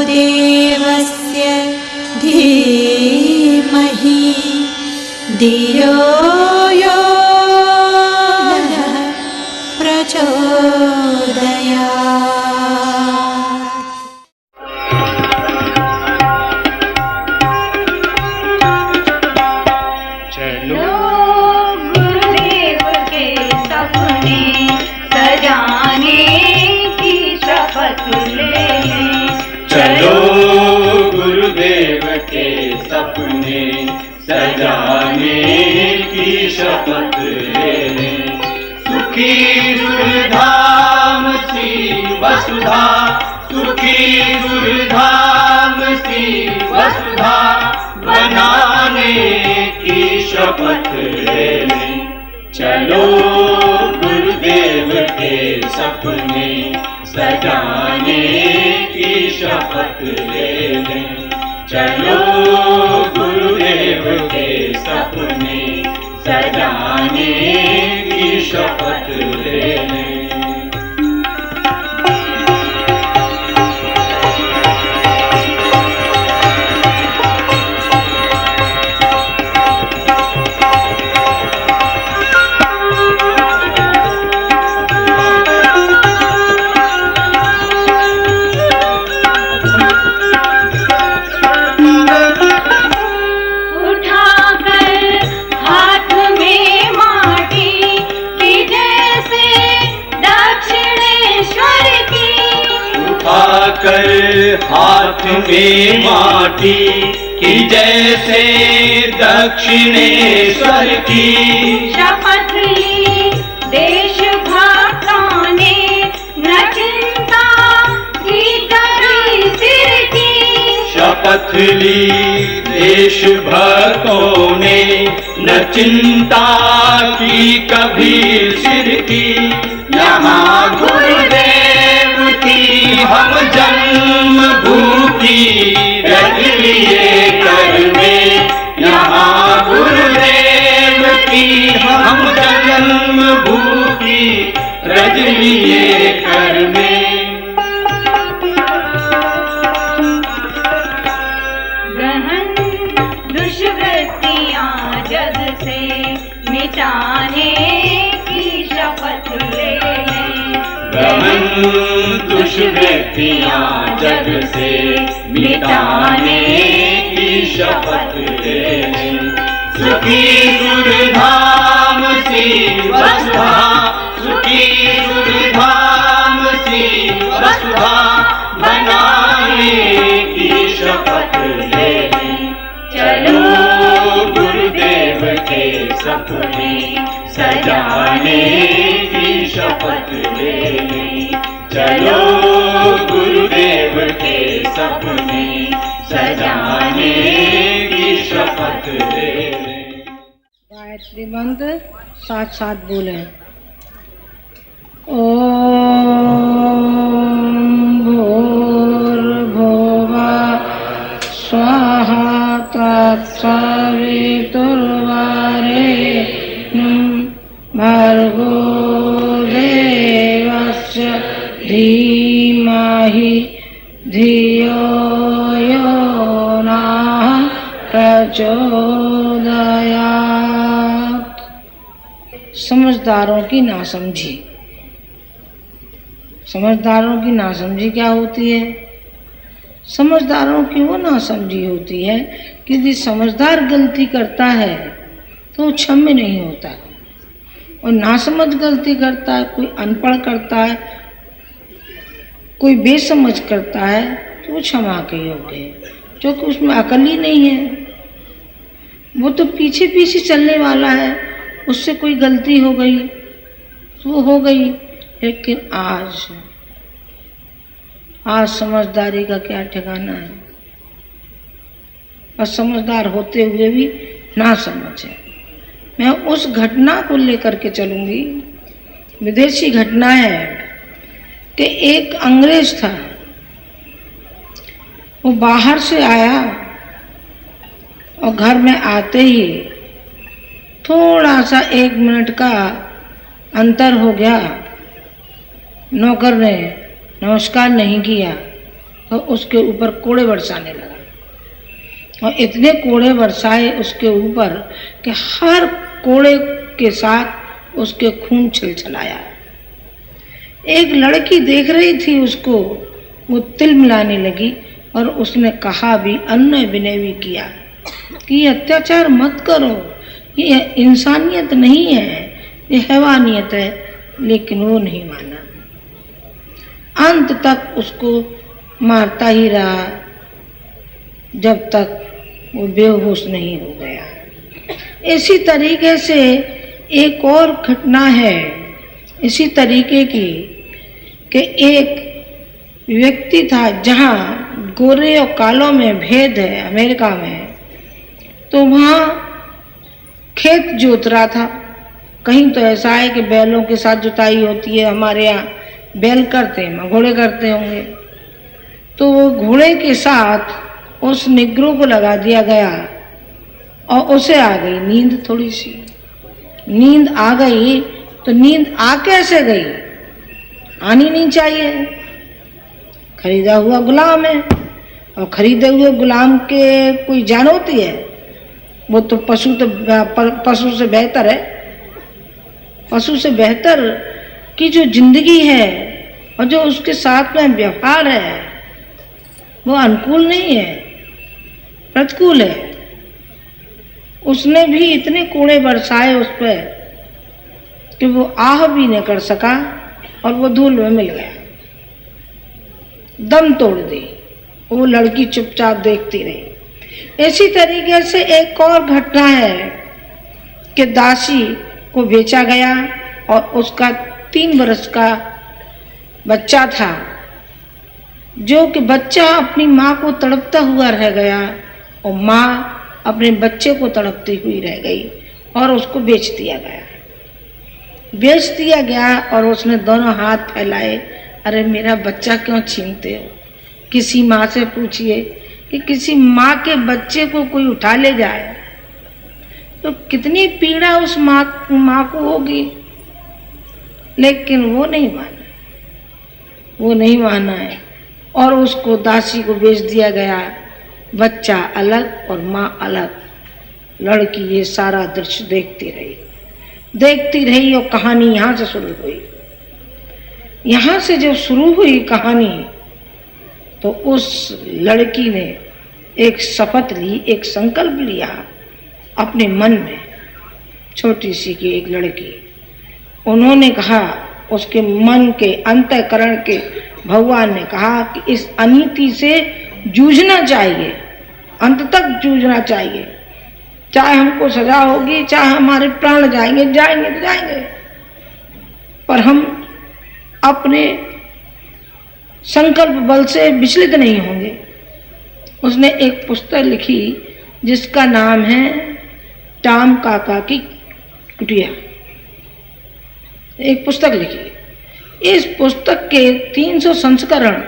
देवस्य धीमहि धियो यो नः प्रचोदयात्। चलो गुरुदेव के सपने सजाने की शपथ ले लें। चलो गुरुदेव के सपने सजाने की शपथ ले लें। सुखी सुरधाम सी वसुधा, सुखी सुरधाम सी वसुधा बनाने की शपथ ले लें। चलो गुरुदेव के सपने सजाने की शपथ ले लें। चलो गुरुदेव के सपने सजाने की शपथ ले लें। कर हाथ में माटी की जैसे दक्षिणेश्वर की शपथ ली देश भक्तों ने न चिंता की कभी सिर की। शपथ ली देश भक्तों ने न चिंता की कभी सिर की। यहाँ गुरुदेव की हम जन्म भूमि रख लिए कर में। यहाँ गुरुदेव की हम जन्म भूमि रख लिए कर में। गहन दुष्वृत्तियाँ जग से मिटाने की शपथ ले लें। गहन दुष्वृत्तियाँ जग से मिटाने की शपथ ले लें। सुखी सुरधाम सी वसुधा, सुखी सुरधाम सी वसुधा बनाने की शपथ ले लें। चलो गुरुदेव के सपने सजाने की शपथ ले लें। चलो गुरुदेव के सपने सजाने की शपथ ले लें। गायत्री मंत्र साथ साथ बोले। ओम भूर्भुवः स्वाहा तत्सवितुर्वरेण्यं भर्गो देवस्य धीमहि धियो यो नः प्रचोदयात्। समझदारों की नासमझी। समझदारों की नासमझी क्या होती है? समझदारों की वो नासमझी होती है कि यदि समझदार गलती करता है तो क्षम्य नहीं होता, और नासमझ गलती करता है, कोई अनपढ़ करता है, कोई बेसमझ करता है तो वो क्षमा के योग्य है, क्योंकि उसमें अकल ही नहीं है। वो तो पीछे पीछे चलने वाला है, उससे कोई गलती हो गई तो वो हो गई। लेकिन आज समझदारी का क्या ठिकाना है, और समझदार होते हुए भी ना समझ है। मैं उस घटना को लेकर के चलूंगी, विदेशी घटना है कि एक अंग्रेज था, वो बाहर से आया और घर में आते ही थोड़ा सा 1 मिनट का अंतर हो गया, नौकर ने नमस्कार नहीं किया और उसके ऊपर कोड़े बरसाने लगा, और इतने कोड़े बरसाए उसके ऊपर कि हर कोड़े के साथ उसके खून छिलछलाया। एक लड़की देख रही थी उसको, वो तिल मिलाने लगी और उसने कहा भी, अन्य विनय भी किया कि ये अत्याचार मत करो, ये इंसानियत नहीं है, ये हैवानियत है। लेकिन वो नहीं माना, अंत तक उसको मारता ही रहा जब तक वो बेहोश नहीं हो गया। इसी तरीके से एक और घटना है इसी तरीके की कि एक व्यक्ति था, जहाँ गोरे और कालों में भेद है अमेरिका में, तो वहाँ खेत जोत रहा था। कहीं तो ऐसा है कि बैलों के साथ जुताई होती है, हमारे यहाँ बैल करते हैं, घोड़े करते होंगे। तो वो घोड़े के साथ उस निग्रो को लगा दिया गया और उसे आ गई नींद, थोड़ी सी नींद आ गई। तो नींद आ कैसे गई? आनी नहीं चाहिए, खरीदा हुआ गुलाम है, और खरीदे हुए गुलाम के कोई जान होती है? वो तो पशु से बेहतर है। पशु से बेहतर की जो जिंदगी है और जो उसके साथ में व्यवहार है वो अनुकूल नहीं है, प्रतिकूल है। उसने भी इतने कोड़े बरसाए उस पर कि वो आह भी नहीं कर सका और वो धूल में मिल गया, दम तोड़ दी। वो लड़की चुपचाप देखती रही। इसी तरीके से एक और घटना है कि दासी को बेचा गया और उसका 3 वर्ष का बच्चा था, जो कि बच्चा अपनी माँ को तड़पता हुआ रह गया और माँ अपने बच्चे को तड़पती हुई रह गई और उसको बेच दिया गया। और उसने दोनों हाथ फैलाए, अरे मेरा बच्चा क्यों छीनते हो? किसी माँ से पूछिए कि किसी माँ के बच्चे को कोई उठा ले जाए तो कितनी पीड़ा उस माँ को होगी। लेकिन वो नहीं माना है और उसको दासी को बेच दिया गया। बच्चा अलग और माँ अलग। लड़की ये सारा दृश्य देखती रही और कहानी यहाँ से शुरू हुई। यहाँ से जब शुरू हुई कहानी तो उस लड़की ने एक शपथ ली, एक संकल्प लिया अपने मन में। छोटी सी की एक लड़की, उन्होंने कहा, उसके मन के अंतःकरण के भगवान ने कहा कि इस अनीति से जूझना चाहिए, अंत तक जूझना चाहिए। चाहे हमको सजा होगी, चाहे हमारे प्राण जाएंगे तो जाएंगे, पर हम अपने संकल्प बल से विचलित नहीं होंगे। उसने एक पुस्तक लिखी जिसका नाम है टॉम काका की कुटिया। एक पुस्तक लिखी। इस पुस्तक के 300 संस्करण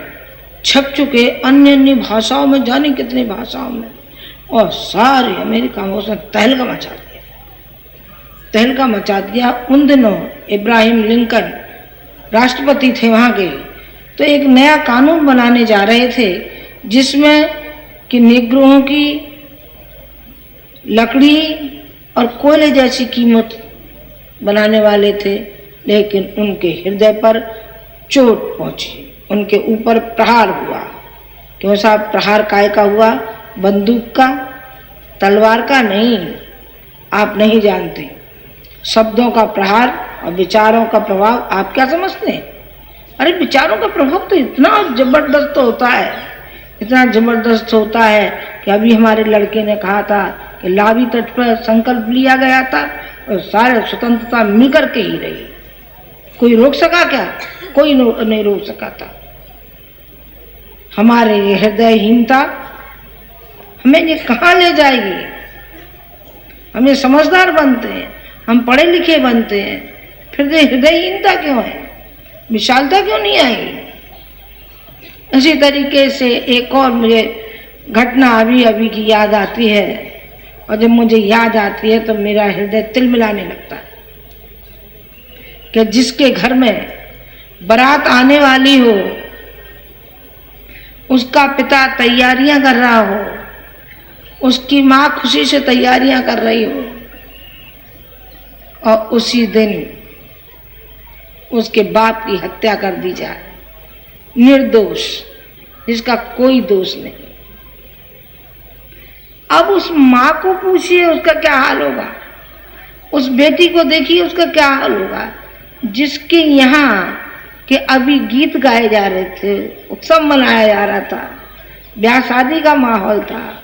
छप चुके, अन्य भाषाओं में, जाने कितने भाषाओं में, और सारे अमेरिका में उसने तहलका मचा दिया। उन दिनों इब्राहिम लिंकन राष्ट्रपति थे वहाँ के, तो एक नया कानून बनाने जा रहे थे जिसमें कि निग्रोहों की लकड़ी और कोयले जैसी कीमत बनाने वाले थे। लेकिन उनके हृदय पर चोट पहुंची, उनके ऊपर प्रहार हुआ। क्यों साहब प्रहार काय का हुआ? बंदूक का, तलवार का नहीं, आप नहीं जानते। शब्दों का प्रहार और विचारों का प्रभाव आप क्या समझते हैं? अरे विचारों का प्रभाव तो इतना जबरदस्त होता है, इतना जबरदस्त होता है कि अभी हमारे लड़के ने कहा था कि लावी तट पर संकल्प लिया गया था और सारे स्वतंत्रता मिलकर के ही रही। कोई रोक सका क्या? कोई नहीं रोक सका था। हमारे ये हृदयहीनता हमें ये कहाँ ले जाएगी? हम ये समझदार बनते हैं, हम पढ़े लिखे बनते हैं, फिर ये हृदयहीनता क्यों है? विशालता क्यों नहीं आएगी? इसी तरीके से एक और मुझे घटना अभी की याद आती है, और जब मुझे याद आती है तो मेरा हृदय तिलमिलाने लगता है कि जिसके घर में बारात आने वाली हो उसका पिता तैयारियां कर रहा हो, उसकी माँ खुशी से तैयारियां कर रही हो, और उसी दिन उसके बाप की हत्या कर दी जाए, निर्दोष, जिसका कोई दोष नहीं। अब उस माँ को पूछिए उसका क्या हाल होगा, उस बेटी को देखिए उसका क्या हाल होगा, जिसके यहाँ के अभी गीत गाए जा रहे थे, उत्सव मनाया जा रहा था, ब्याह शादी का माहौल था,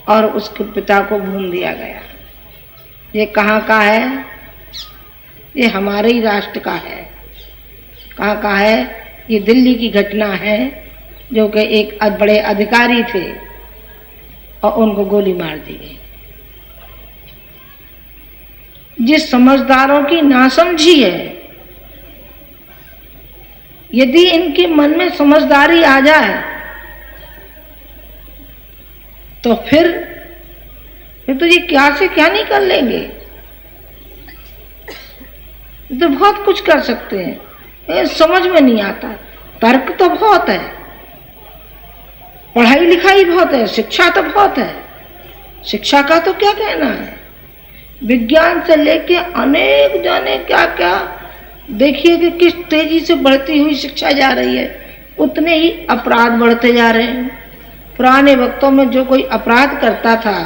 और उसके पिता को भून दिया गया। ये कहाँ का है? ये हमारे ही राष्ट्र का है। कहाँ का है? ये दिल्ली की घटना है, जो कि एक बड़े अधिकारी थे और उनको गोली मार दी गई। जिस समझदारों की नासमझी है, यदि इनके मन में समझदारी आ जाए तो फिर तो ये क्या से क्या नहीं कर लेंगे। तो बहुत कुछ कर सकते हैं, ये समझ में नहीं आता। तर्क तो बहुत है, पढ़ाई लिखाई बहुत है, शिक्षा तो बहुत है, शिक्षा का तो क्या कहना है। विज्ञान से लेके अनेक जाने क्या क्या, देखिए कि किस तेजी से बढ़ती हुई शिक्षा जा रही है, उतने ही अपराध बढ़ते जा रहे हैं। पुराने वक्तों में जो कोई अपराध करता था,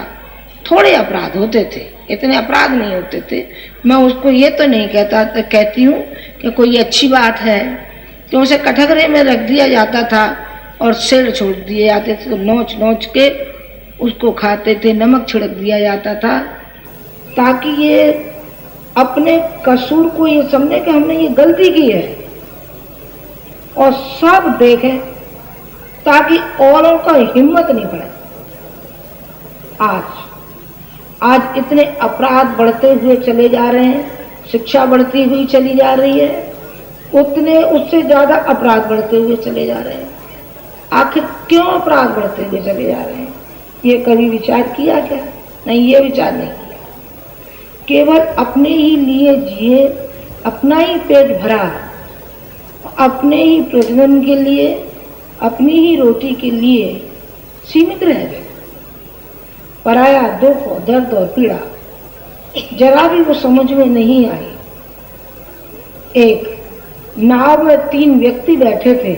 थोड़े अपराध होते थे, इतने अपराध नहीं होते थे। मैं उसको ये तो नहीं कहती हूँ कि कोई अच्छी बात है, तो उसे कटघरे में रख दिया जाता था और सिर छोड़ दिए जाते थे, तो नोच नोच के उसको खाते थे, नमक छिड़क दिया जाता था, ताकि ये अपने कसूर को ये समझे कि हमने ये गलती की है और सब देखें, ताकि औरों का हिम्मत नहीं पड़े। आज इतने अपराध बढ़ते हुए चले जा रहे हैं, शिक्षा बढ़ती हुई चली जा रही है, उतने उससे ज्यादा अपराध बढ़ते हुए चले जा रहे हैं। आखिर क्यों अपराध बढ़ते हुए चले जा रहे हैं? ये कभी विचार किया क्या? नहीं, ये विचार नहीं किया। केवल अपने ही लिए जिए, अपना ही पेट भरा, अपने ही प्रजनन के लिए, अपनी ही रोटी के लिए सीमित रह गए। पराया दुख और दर्द और पीड़ा जरा भी वो समझ में नहीं आई। एक नाव में 3 व्यक्ति बैठे थे।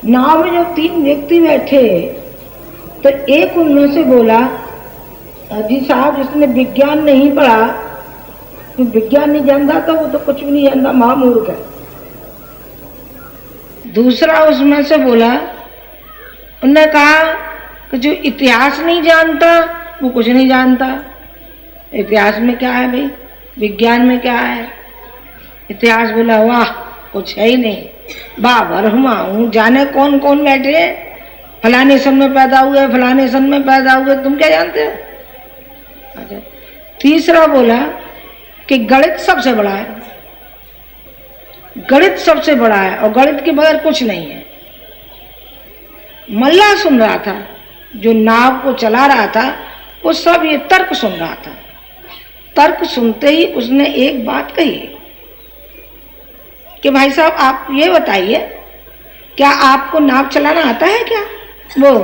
नाव में जब 3 व्यक्ति बैठे तो एक उनमें से बोला, जी साहब, जिसने विज्ञान नहीं पढ़ा, तो विज्ञान नहीं जानता था, वो तो कुछ भी नहीं जानता, महामूर्ख है। दूसरा उसमें से बोला, उन्होंने कहा कि जो इतिहास नहीं जानता वो कुछ नहीं जानता। इतिहास में क्या है भाई, विज्ञान में क्या है? इतिहास बोला, वाह, कुछ है ही नहीं, बाबर हूँ, जाने कौन कौन बैठे, फलाने सन में पैदा हुए, फलाने सन में पैदा हुए, तुम क्या जानते हो? अच्छा। तीसरा बोला कि गणित सबसे बड़ा है, गणित सबसे बड़ा है और गणित के बगैर कुछ नहीं है। मल्ला सुन रहा था, जो नाव को चला रहा था, वो सब ये तर्क सुन रहा था। तर्क सुनते ही उसने एक बात कही कि भाई साहब, आप ये बताइए, क्या आपको नाव चलाना आता है क्या? वो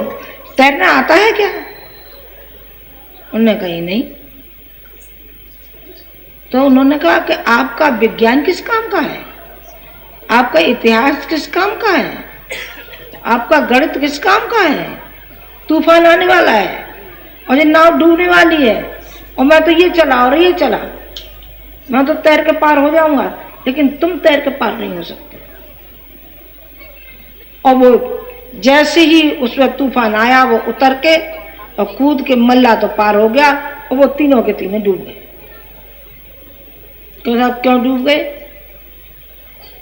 तैरना आता है क्या? उन्होंने कही नहीं। तो उन्होंने कहा कि आपका विज्ञान किस काम का है, आपका इतिहास किस काम का है, आपका गणित किस काम का है? तूफान आने वाला है और ये नाव डूबने वाली है, और मैं तो ये चला और ये चला, मैं तो तैर के पार हो जाऊंगा, लेकिन तुम तैर के पार नहीं हो सकते। और वो जैसे ही उसमें तूफान आया, वो उतर के और कूद के मल्ला तो पार हो गया, और वो तीनों के तीनों डूब गए। तो साहब, क्यों डूब गए?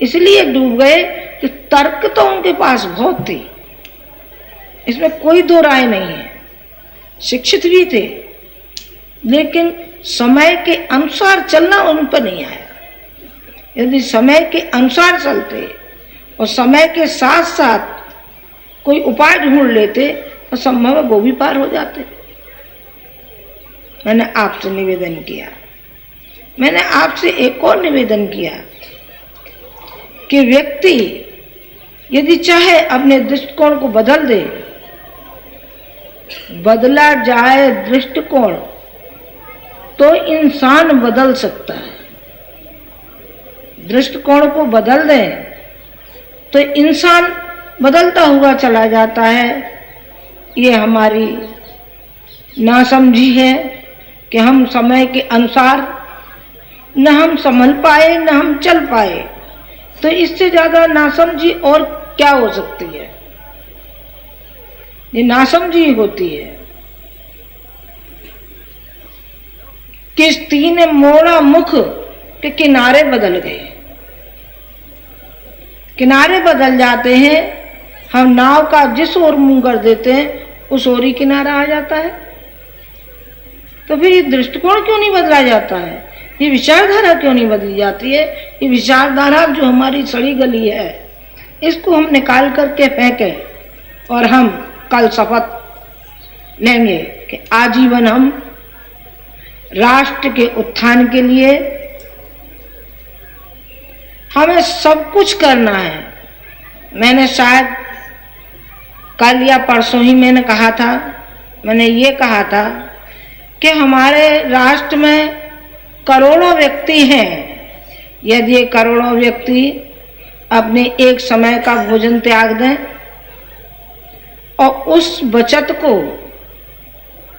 इसलिए डूब गए कि तर्क तो उनके पास बहुत थी, इसमें कोई दो राय नहीं है, शिक्षित भी थे, लेकिन समय के अनुसार चलना उन पर नहीं आया। यदि समय के अनुसार चलते और समय के साथ साथ कोई उपाय ढूंढ लेते तो संभव है वो भी पार हो जाते। मैंने आपसे निवेदन किया, मैंने आपसे एक और निवेदन किया कि व्यक्ति यदि चाहे अपने दृष्टिकोण को बदल दे, बदला जाए दृष्टिकोण तो इंसान बदल सकता है। दृष्टिकोण को बदल दे तो इंसान बदलता हुआ चला जाता है। ये हमारी नासमझी है कि हम समय के अनुसार न हम संभल पाए न हम चल पाए। तो इससे ज्यादा नासमझी और क्या हो सकती है? ये नासमझी होती है। किश्ती ने मोड़ा मुख के किनारे बदल गए। किनारे बदल जाते हैं, हम नाव का जिस ओर मुंह कर देते हैं उस ओर ही किनारा आ जाता है। तो फिर ये दृष्टिकोण क्यों नहीं बदला जाता है? ये विचारधारा क्यों नहीं बदली जाती है? ये विचारधारा जो हमारी सड़ी गली है, इसको हम निकाल करके फेंके और हम कल शपथ लेंगे कि आजीवन हम राष्ट्र के उत्थान के लिए हमें सब कुछ करना है। मैंने शायद कल या परसों ही मैंने कहा था, मैंने ये कहा था कि हमारे राष्ट्र में करोड़ों व्यक्ति हैं। यदि ये करोड़ों व्यक्ति अपने एक समय का भोजन त्याग दें और उस बचत को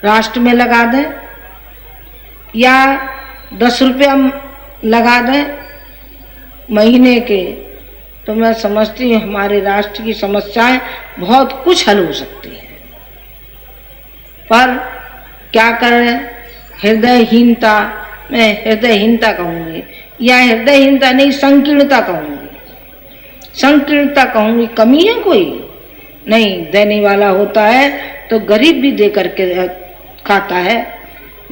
राष्ट्र में लगा दें या 10 रुपया लगा दें महीने के, तो मैं समझती हूँ हमारे राष्ट्र की समस्याएं बहुत कुछ हल हो सकती हैं। पर क्या करें? हृदयहीनता, मैं हृदयहीनता कहूँगी या हृदयहीनता नहीं संकीर्णता कहूँगी। संकीर्णता कहूँगी। कमी है कोई नहीं। देने वाला होता है तो गरीब भी दे करके खाता है,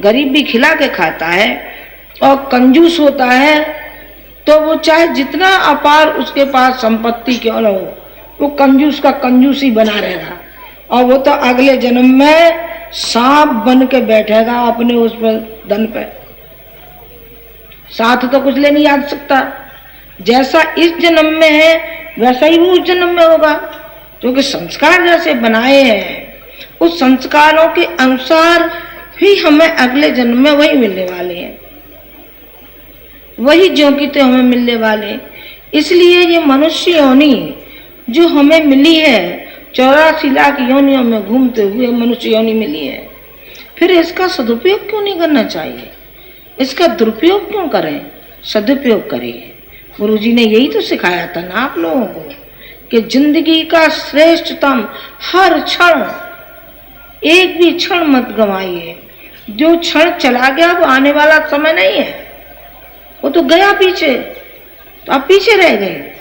गरीब भी खिला के खाता है। और कंजूस होता है तो वो चाहे जितना अपार उसके पास संपत्ति क्यों न हो, वो कंजूस का कंजूस ही बना रहेगा। और वो तो अगले जन्म में सांप बन के बैठेगा अपने उस पर धन पे। साथ तो कुछ ले नहीं आ सकता। जैसा इस जन्म में है वैसा ही वो उस जन्म में होगा, क्योंकि संस्कार जैसे बनाए हैं उस संस्कारों के अनुसार ही हमें अगले जन्म में वही मिलने वाले हैं, वही योग्यता हमें मिलने वाले। इसलिए ये मनुष्य योनि जो हमें मिली है, 84 लाख योनियों में घूमते हुए मनुष्य योनि मिली है, फिर इसका सदुपयोग क्यों नहीं करना चाहिए? इसका दुरुपयोग क्यों करें? सदुपयोग करें। गुरुजी ने यही तो सिखाया था ना आप लोगों को कि जिंदगी का श्रेष्ठतम हर क्षण, एक भी क्षण मत गंवाइए। जो क्षण चला गया वो आने वाला समय नहीं है, वो तो गया पीछे, तो आप पीछे रह गए।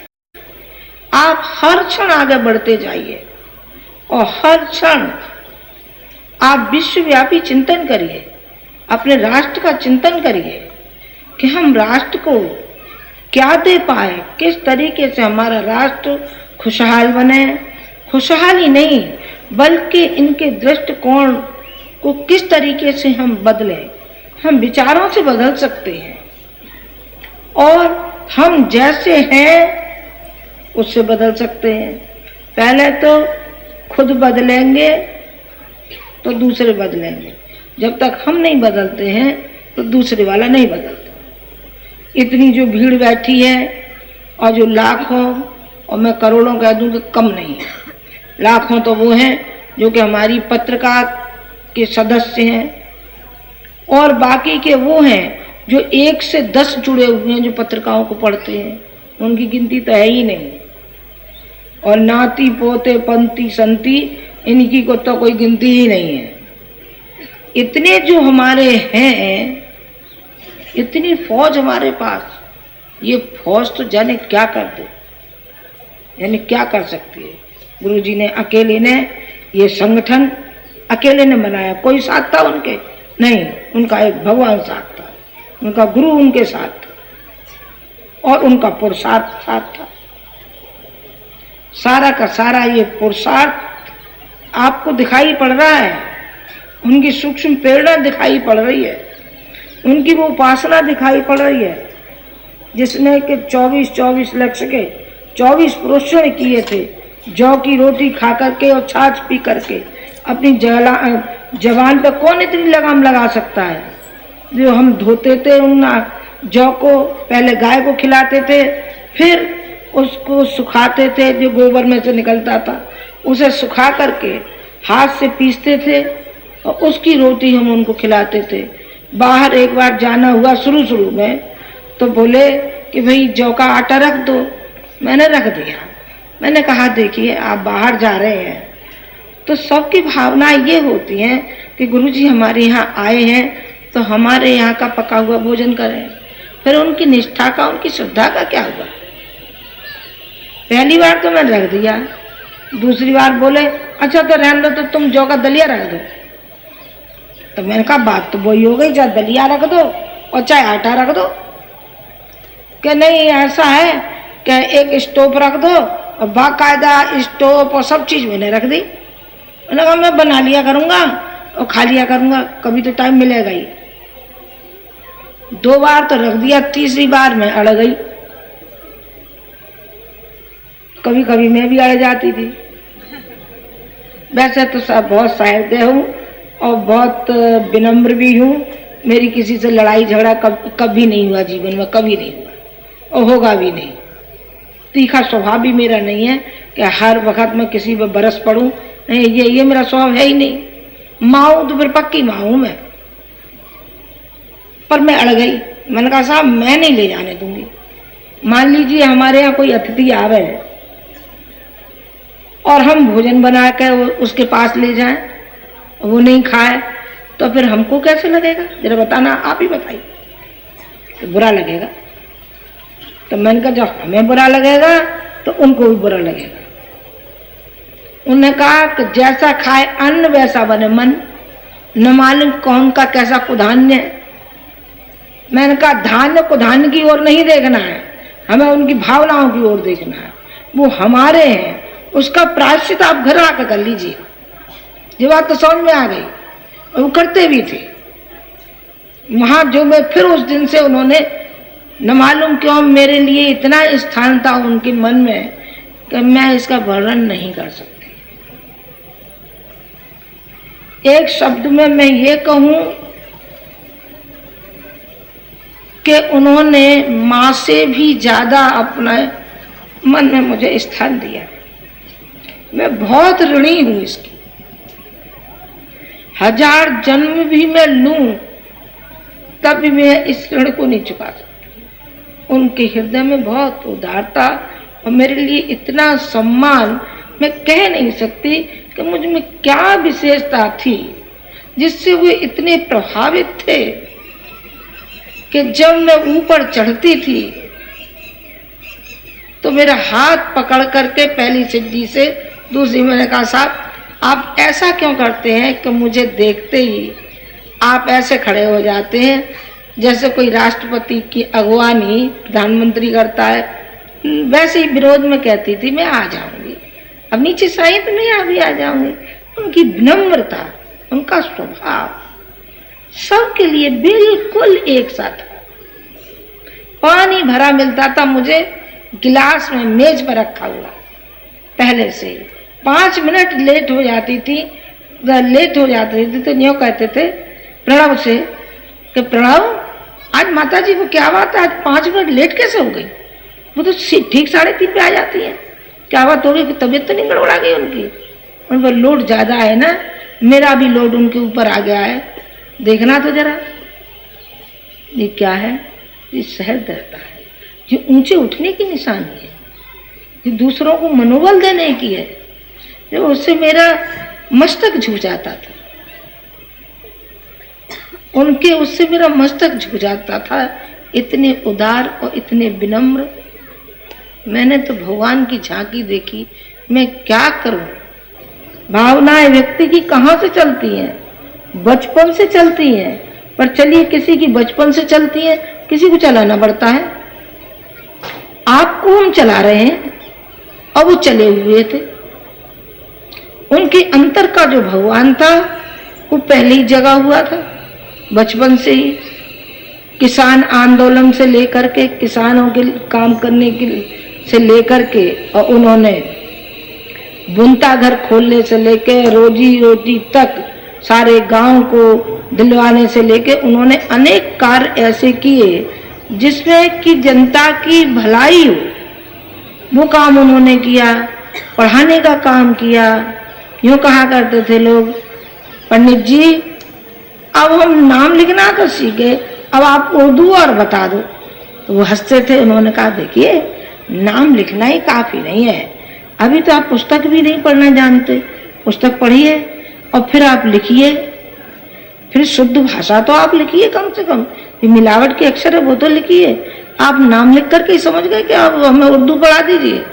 आप हर क्षण आगे बढ़ते जाइए और हर क्षण आप विश्वव्यापी चिंतन करिए, अपने राष्ट्र का चिंतन करिए कि हम राष्ट्र को क्या दे पाए, किस तरीके से हमारा राष्ट्र खुशहाल बने। खुशहाल ही नहीं बल्कि इनके दृष्टिकोण को किस तरीके से हम बदलें। हम विचारों से बदल सकते हैं और हम जैसे हैं उससे बदल सकते हैं। पहले तो खुद बदलेंगे तो दूसरे बदलेंगे। जब तक हम नहीं बदलते हैं तो दूसरे वाला नहीं बदलता। इतनी जो भीड़ बैठी है और जो लाखों और मैं करोड़ों कह दूं तो कम नहीं है, लाखों तो वो हैं जो कि हमारी पत्रिका के सदस्य हैं और बाकी के वो हैं जो 1 से 10 जुड़े हुए हैं जो पत्रिकाओं को पढ़ते हैं, उनकी गिनती तो है ही नहीं। और नाती पोते पंती संती इनकी को तो कोई गिनती ही नहीं है। इतने जो हमारे हैं, इतनी फौज हमारे पास, ये फौज तो जाने क्या कर दे, यानी क्या कर सकती है। गुरुजी ने अकेले ने ये संगठन अकेले ने बनाया, कोई साथ था उनके नहीं, उनका एक भगवान साथ था, उनका गुरु उनके साथ था और उनका पुरुषार्थ साथ था। सारा का सारा ये पुरुषार्थ आपको दिखाई पड़ रहा है, उनकी सूक्ष्म प्रेरणा दिखाई पड़ रही है, उनकी वो उपासना दिखाई पड़ रही है जिसने कि 24-24 लक्ष्य के 24 प्रोषण किए थे, जौ की रोटी खा करके और छाछ पी करके। अपनी जवान पे कौन इतनी लगाम लगा सकता है? जो हम धोते थे उन जौ को, पहले गाय को खिलाते थे, फिर उसको सुखाते थे, जो गोबर में से निकलता था उसे सुखा करके हाथ से पीसते थे और उसकी रोटी हम उनको खिलाते थे। बाहर एक बार जाना हुआ शुरू में, तो बोले कि भाई जौ का आटा रख दो। मैंने रख दिया। मैंने कहा देखिए आप बाहर जा रहे हैं तो सबकी भावना ये होती है कि गुरुजी हमारे यहाँ आए हैं तो हमारे यहाँ का पका हुआ भोजन करें। फिर उनकी निष्ठा का, उनकी श्रद्धा का क्या हुआ? पहली बार तो मैंने रख दिया, दूसरी बार बोले अच्छा तो रहने दो, तो तुम जौ का दलिया रख दो। तो मैंने कहा बात तो वही हो गई, चाहे दलिया रख दो और चाहे आटा रख दो। कि नहीं ऐसा है कि एक स्टोव रख दो और बाकायदा स्टोव और सब चीज मैंने रख दी। मैंने कहा मैं बना लिया करूंगा और खा लिया करूंगा, कभी तो टाइम मिलेगा ही। 2 बार तो रख दिया, तीसरी बार मैं अड़ गई। कभी कभी मैं भी अड़ जाती थी। वैसे तो सब बहुत सहृदय हूँ और बहुत विनम्र भी हूँ। मेरी किसी से लड़ाई झगड़ा कभी नहीं हुआ जीवन में, कभी नहीं हुआ और होगा भी नहीं। तीखा स्वभाव भी मेरा नहीं है कि हर वक्त मैं किसी पर बरस पड़ूं, नहीं, ये मेरा स्वभाव है ही नहीं। माँ हूं तो फिर पक्की माँ हूं मैं। पर मैं अड़ गई। मैंने कहा साहब मैं नहीं ले जाने दूंगी। मान लीजिए हमारे यहाँ कोई अतिथि आवे और हम भोजन बना के उसके पास ले जाएं, वो नहीं खाए तो फिर हमको कैसे लगेगा? जरा बताना, आप ही बताइए। तो बुरा लगेगा। तो मैंने कहा जब हमें बुरा लगेगा तो उनको भी बुरा लगेगा। उन्होंने कहा कि जैसा खाए अन्न वैसा बने मन, न मालूम कौन का कैसा कुधान्य। मैंने कहा धान्य कुधान्य की ओर नहीं देखना है, हमें उनकी भावनाओं की ओर देखना है। वो हमारे हैं, उसका प्रायश्चित आप घर आकर कर लीजिए। ये बात तो समझ में आ गई और वो करते भी थे। वहां जो मैं फिर उस दिन से उन्होंने न मालूम क्यों मेरे लिए इतना स्थान था उनके मन में कि मैं इसका वर्णन नहीं कर सकती। एक शब्द में मैं ये कहूं कि उन्होंने माँ से भी ज्यादा अपने मन में मुझे स्थान दिया। मैं बहुत ऋणी हूं इसकी। 1000 जन्म भी मैं लूं तब भी मैं इस ऋण को नहीं चुका सकती। उनके हृदय में बहुत उदारता और मेरे लिए इतना सम्मान, मैं कह नहीं सकती कि मुझ में क्या विशेषता थी जिससे वो इतने प्रभावित थे कि जब मैं ऊपर चढ़ती थी तो मेरा हाथ पकड़ करके पहली सीढ़ी से दूसरी, मैंने कहा साहब आप ऐसा क्यों करते हैं कि मुझे देखते ही आप ऐसे खड़े हो जाते हैं जैसे कोई राष्ट्रपति की अगवानी प्रधानमंत्री करता है। वैसे ही विरोध में कहती थी मैं आ जाऊंगी, अब नीचे साहित्य में अभी आ जाऊंगी। उनकी विनम्रता, उनका स्वभाव सबके लिए बिल्कुल एक सा था। पानी भरा मिलता था मुझे गिलास में, मेज पर रखा हुआ पहले से। 5 मिनट लेट हो जाती थी तो न्यों कहते थे प्रणव से कि प्रणव आज माता जी को क्या बात है, आज 5 मिनट लेट कैसे हो गई? वो तो ठीक 3:30 पे आ जाती है। क्या बात हो गई? तबीयत तो नहीं गड़बड़ा गई उनकी? उन पर लोड ज्यादा है ना, मेरा भी लोड उनके ऊपर आ गया है, देखना तो जरा। ये क्या है? ये सहृदयता है, ये ऊंचे उठने की निशानी है, ये दूसरों को मनोबल देने की है। जो उससे मेरा मस्तक झुक जाता था, उनके उससे मेरा मस्तक झुक जाता था। इतने उदार और इतने विनम्र। मैंने तो भगवान की झांकी देखी। मैं क्या करूं? भावनाएं व्यक्ति की कहाँ से चलती हैं? बचपन से चलती हैं। पर चलिए किसी की बचपन से चलती है, किसी को चलाना पड़ता है। आपको हम चला रहे हैं और वो चले हुए थे। उनके अंतर का जो भगवान था वो पहले ही जगा हुआ था बचपन से ही। किसान आंदोलन से लेकर के किसानों के काम करने के से लेकर के और उन्होंने बुनता घर खोलने से लेके रोजी रोटी तक सारे गांव को दिलवाने से लेके उन्होंने अनेक कार्य ऐसे किए जिसमें कि जनता की भलाई हो, वो काम उन्होंने किया। पढ़ाने का काम किया। यूँ कहा करते थे लोग, पंडित जी अब हम नाम लिखना तो सीखे, अब आप उर्दू और बता दो। तो वो हंसते थे। उन्होंने कहा देखिए नाम लिखना ही काफ़ी नहीं है, अभी तो आप पुस्तक भी नहीं पढ़ना जानते, पुस्तक पढ़िए और फिर आप लिखिए, फिर शुद्ध भाषा तो आप लिखिए, कम से कम ये मिलावट के अक्षर है वो तो लिखिए। आप नाम लिख करके ही समझ गए कि आप हमें उर्दू पढ़ा दीजिए,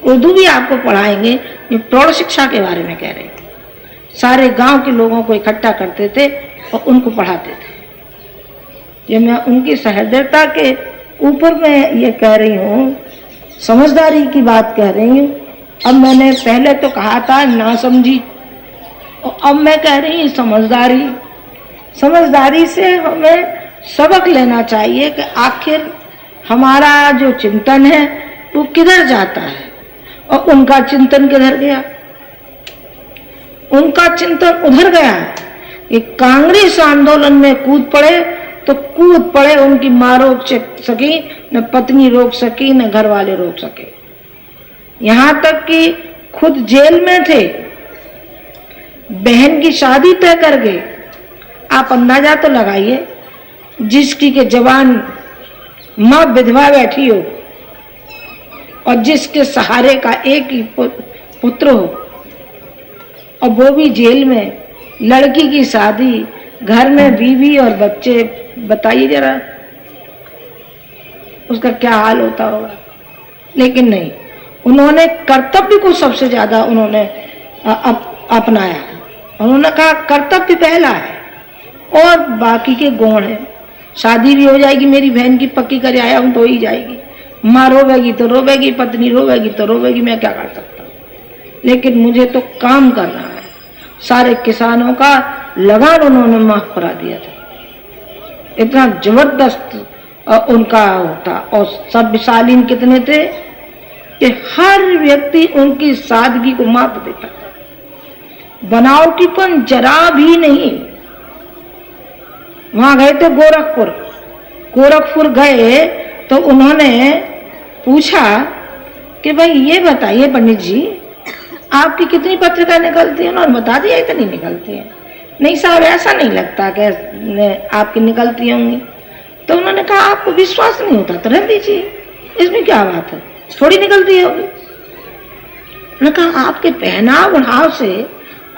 उर्दू भी आपको पढ़ाएंगे। ये प्रौढ़ शिक्षा के बारे में कह रहे हैं। सारे गांव के लोगों को इकट्ठा करते थे और उनको पढ़ाते थे। ये मैं उनकी सहृदयता के ऊपर मैं ये कह रही हूँ, समझदारी की बात कह रही हूँ। अब मैंने पहले तो कहा था ना समझी, और अब मैं कह रही हूँ समझदारी। समझदारी से हमें सबक लेना चाहिए कि आखिर हमारा जो चिंतन है वो किधर जाता है और उनका चिंतन किधर गया। उनका चिंतन उधर गया है कि कांग्रेस आंदोलन में कूद पड़े तो कूद पड़े, उनकी माँ रोक सकी न पत्नी रोक सकी न घर वाले रोक सके, यहाँ तक कि खुद जेल में थे, बहन की शादी तय कर गए। आप अंदाजा तो लगाइए, जिसकी के जवान माँ विधवा बैठी हो और जिसके सहारे का एक ही पुत्र हो और वो भी जेल में, लड़की की शादी, घर में बीवी और बच्चे, बताइए जरा उसका क्या हाल होता होगा। लेकिन नहीं, उन्होंने कर्तव्य को सबसे ज्यादा उन्होंने अपनाया। उन्होंने कहा कर्तव्य पहला है और बाकी के गुण है। शादी भी हो जाएगी, मेरी बहन की पक्की कर आया हूं तो हो ही जाएगी, माँ रोवेगी तो रोवेगी, पत्नी रोवेगी तो रोवेगी, मैं क्या कर सकता हूँ। लेकिन मुझे तो काम करना है। सारे किसानों का लगान उन्होंने माफ करा दिया था, इतना जबरदस्त उनका होता। और सब शालीन कितने थे कि हर व्यक्ति उनकी सादगी को माप देता था, बनावटीपन जरा भी नहीं। वहां गए थे गोरखपुर गए तो उन्होंने पूछा कि भाई ये बताइए पंडित जी आपकी कितनी पत्रिका निकलती है। उन्होंने बता दिया इतनी निकलती है। नहीं साहब ऐसा नहीं लगता कि आपकी निकलती होंगी। तो उन्होंने कहा आपको विश्वास नहीं होता तो रह दीजिए, इसमें क्या बात है, थोड़ी निकलती होगी। उन्होंने कहा आपके पहनाव ओढ़ाव से,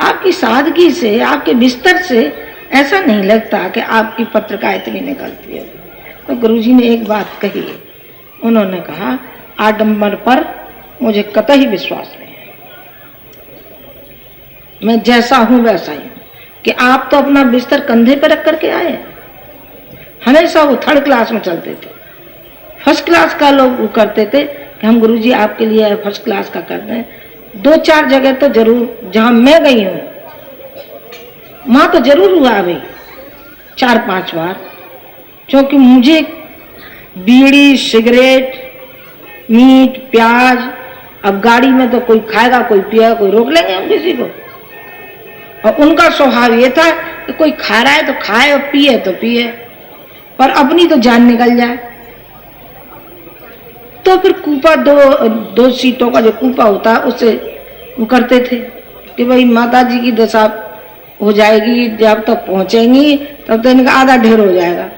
आपकी सादगी से, आपके बिस्तर से ऐसा नहीं लगता कि आपकी पत्रिका इतनी निकलती है। तो गुरुजी ने एक बात कही, उन्होंने कहा आडंबर पर मुझे कतई विश्वास नहीं है, मैं जैसा हूं वैसा ही हूं। कि आप तो अपना बिस्तर कंधे पर रख करके आए, हमेशा वो थर्ड क्लास में चलते थे। फर्स्ट क्लास का लोग करते थे कि हम गुरुजी आपके लिए फर्स्ट क्लास का करते हैं। 2-4 जगह तो जरूर जहां मैं गई हूं वहां तो जरूर हुआ भाई 4-5 बार, क्योंकि मुझे बीड़ी, सिगरेट, मीट, प्याज, अब गाड़ी में तो कोई खाएगा कोई पिएगा, कोई रोक लेंगे हम किसी को। और उनका स्वभाव ये था कि कोई खा रहा है तो खाए और पिए तो पिए, पर अपनी तो जान निकल जाए। तो फिर कूपा, दो सीटों का जो कूपा होता है उससे वो करते थे कि भाई माता जी की दशा हो जाएगी, जब तक पहुंचेंगी तब तो इनका आधा ढेर हो जाएगा,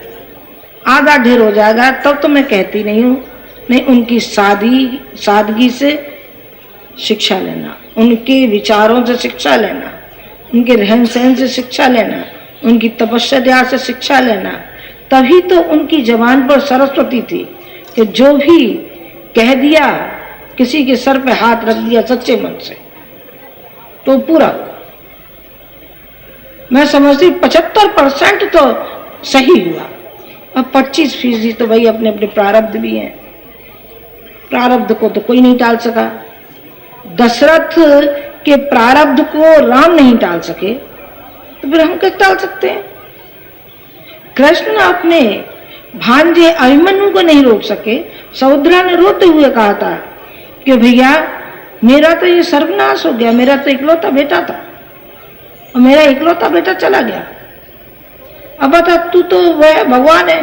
आधा ढेर हो जाएगा। तब तो मैं कहती नहीं हूँ, नहीं उनकी सादगी से शिक्षा लेना, उनके विचारों से शिक्षा लेना, उनके रहन सहन से शिक्षा लेना, उनकी तपस्या से शिक्षा लेना। तभी तो उनकी जबान पर सरस्वती थी कि जो भी कह दिया, किसी के सर पे हाथ रख दिया सच्चे मन से तो पूरा। मैं समझती 75% तो सही हुआ, अब 25% तो भाई अपने अपने प्रारब्ध भी हैं। प्रारब्ध को तो कोई नहीं टाल सका। दशरथ के प्रारब्ध को राम नहीं टाल सके तो फिर हम कैसे टाल सकते हैं। कृष्ण अपने भांजे अभिमन्यु को नहीं रोक सके। सौद्रा ने रोते हुए कहा था कि भैया मेरा तो ये सर्वनाश हो गया, मेरा तो इकलौता बेटा था और मेरा इकलौता बेटा चला गया। अब बता, तू तो वह भगवान है,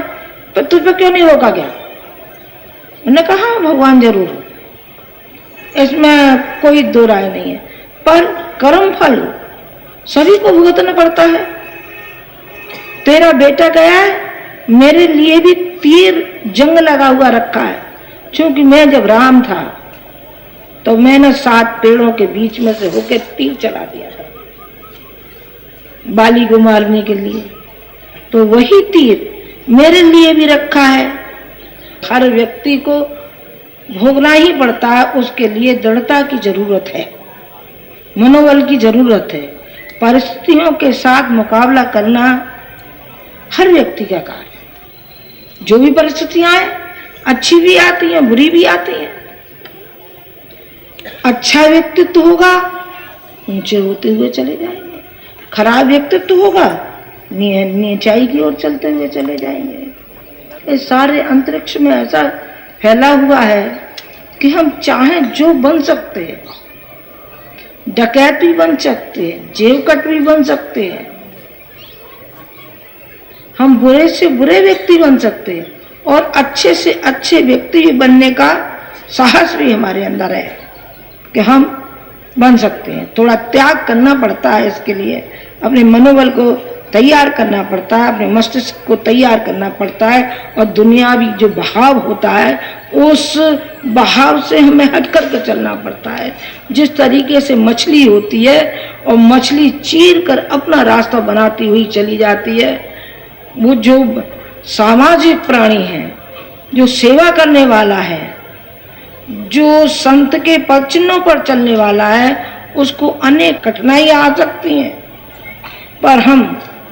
तो तुझ पे क्यों नहीं रोका गया? मैंने कहा भगवान जरूर हो, इसमें कोई दो राय नहीं है, पर कर्म फल सभी को भुगतना पड़ता है। तेरा बेटा गया है, मेरे लिए भी तीर जंग लगा हुआ रखा है, क्योंकि मैं जब राम था तो मैंने 7 पेड़ों के बीच में से होकर तीर चला दिया था बाली को मारने के लिए, तो वही तीर मेरे लिए भी रखा है। हर व्यक्ति को भोगना ही पड़ता है, उसके लिए दृढ़ता की जरूरत है, मनोबल की जरूरत है। परिस्थितियों के साथ मुकाबला करना हर व्यक्ति का कार्य है। जो भी परिस्थितियां आए, अच्छी भी आती हैं, बुरी भी आती हैं। अच्छा व्यक्तित्व होगा, ऊंचे होते हुए चले जाएंगे, खराब व्यक्तित्व होगा, नीचाई की ओर चलते हुए चले जाएंगे। इस सारे अंतरिक्ष में ऐसा फैला हुआ है कि हम चाहें जो बन सकते हैं, डकैत भी बन सकते हैं, जेवकट भी बन सकते हैं, हम बुरे से बुरे व्यक्ति बन सकते हैं और अच्छे से अच्छे व्यक्ति भी बनने का साहस भी हमारे अंदर है कि हम बन सकते हैं। थोड़ा त्याग करना पड़ता है, इसके लिए अपने मनोबल को तैयार करना पड़ता है, अपने मस्तिष्क को तैयार करना पड़ता है, और दुनियावी जो बहाव होता है उस बहाव से हमें हट करके चलना पड़ता है। जिस तरीके से मछली होती है और मछली चीर कर अपना रास्ता बनाती हुई चली जाती है, वो जो सामाजिक प्राणी है, जो सेवा करने वाला है, जो संत के पदचिन्हों पर चलने वाला है, उसको अनेक कठिनाइयां आ सकती हैं, पर हम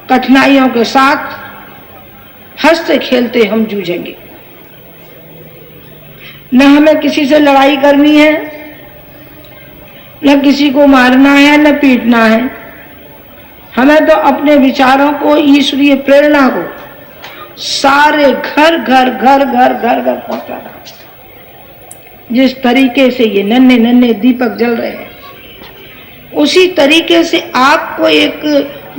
कठिनाइयों के साथ हंसते खेलते हम जूझेंगे। न हमें किसी से लड़ाई करनी है, न किसी को मारना है, न पीटना है। हमें तो अपने विचारों को, ईश्वरीय प्रेरणा को सारे घर घर घर घर घर घर पहुंचाना। जिस तरीके से ये नन्हे नन्हे दीपक जल रहे हैं, उसी तरीके से आपको एक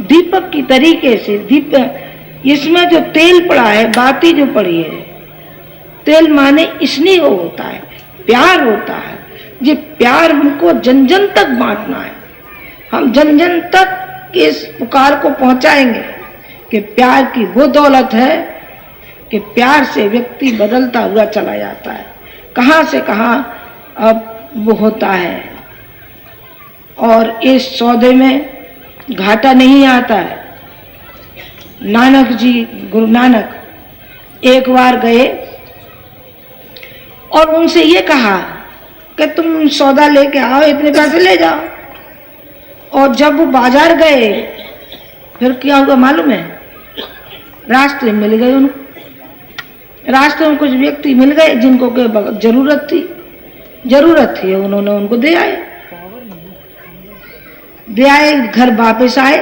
दीपक की तरीके से दीपक, इसमें जो तेल पड़ा है, बाती जो पड़ी है, तेल माने स्नेह होता है, प्यार होता है। ये प्यार हमको जन जन तक बांटना है। हम जन जन तक इस पुकार को पहुंचाएंगे कि प्यार की वो दौलत है कि प्यार से व्यक्ति बदलता हुआ चला जाता है, कहां से कहां अब वो होता है। और इस सौदे में घाटा नहीं आता है। नानक जी, गुरु नानक एक बार गए और उनसे ये कहा कि तुम सौदा लेके आओ, इतने पैसे ले जाओ। और जब वो बाजार गए, फिर क्या हुआ मालूम है? रास्ते मिल गए उनको, रास्ते में कुछ व्यक्ति मिल गए जिनको के जरूरत थी, उन्होंने उनको दे आए। घर वापस आए।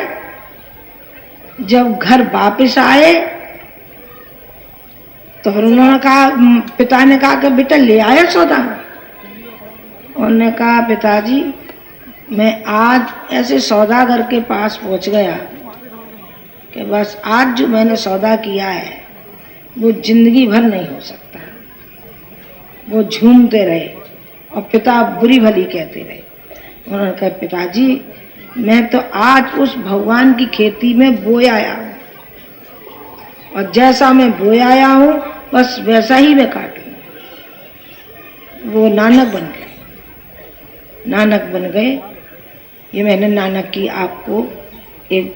जब घर वापस आए तो फिर उन्होंने कहा, पिता ने कहा कि बेटा ले आया सौदा? उन्होंने कहा, पिताजी मैं आज ऐसे सौदागर के पास पहुंच गया कि बस आज जो मैंने सौदा किया है वो जिंदगी भर नहीं हो सकता। वो झूमते रहे और पिता बुरी भली कहते रहे। उन्होंने कहा, पिताजी मैं तो आज उस भगवान की खेती में बोए आया हूँ, और जैसा मैं बोए आया हूँ बस वैसा ही मैं काटूंगा। वो नानक बन गए, नानक बन गए। ये मैंने नानक की आपको एक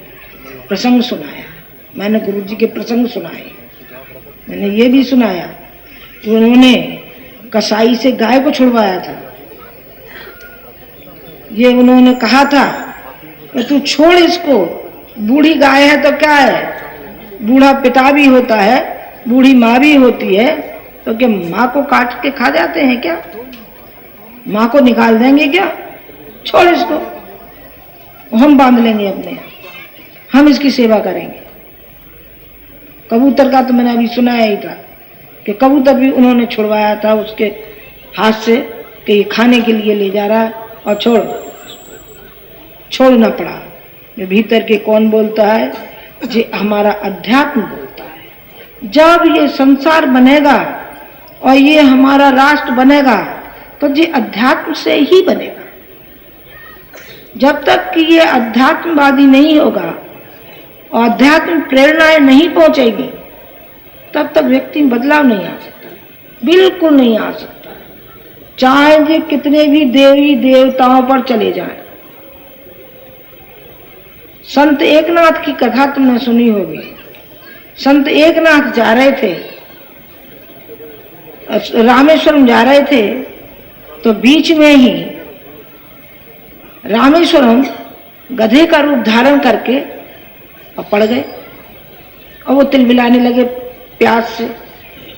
प्रसंग सुनाया। मैंने गुरुजी के प्रसंग सुनाए। मैंने ये भी सुनाया कि उन्होंने कसाई से गाय को छुड़वाया था। ये उन्होंने कहा था कि तू छोड़ इसको, बूढ़ी गाय है तो क्या है, बूढ़ा पिता भी होता है, बूढ़ी माँ भी होती है, तो क्या माँ को काट के खा जाते हैं क्या? माँ को निकाल देंगे क्या? छोड़ इसको, हम बांध लेंगे अपने, हम इसकी सेवा करेंगे। कबूतर का तो मैंने अभी सुनाया ही था कि कबूतर भी उन्होंने छुड़वाया था उसके हाथ से, कि ये खाने के लिए ले जा रहा है और छोड़ना पड़ा। ये भीतर के कौन बोलता है? ये हमारा अध्यात्म बोलता है। जब ये संसार बनेगा और ये हमारा राष्ट्र बनेगा तो ये अध्यात्म से ही बनेगा। जब तक कि ये अध्यात्मवादी नहीं होगा और अध्यात्म प्रेरणाएं नहीं पहुंचेगी तब तक व्यक्ति में बदलाव नहीं आ सकता, बिल्कुल नहीं आ सकता, चाहे ये कितने भी देवी देवताओं पर चले जाएं। संत एकनाथ की कथा तुमने सुनी होगी। संत एकनाथ जा रहे थे, रामेश्वरम जा रहे थे, तो बीच में ही रामेश्वरम गधे का रूप धारण करके और पड़ गए और वो तिलमिलाने लगे, प्यास से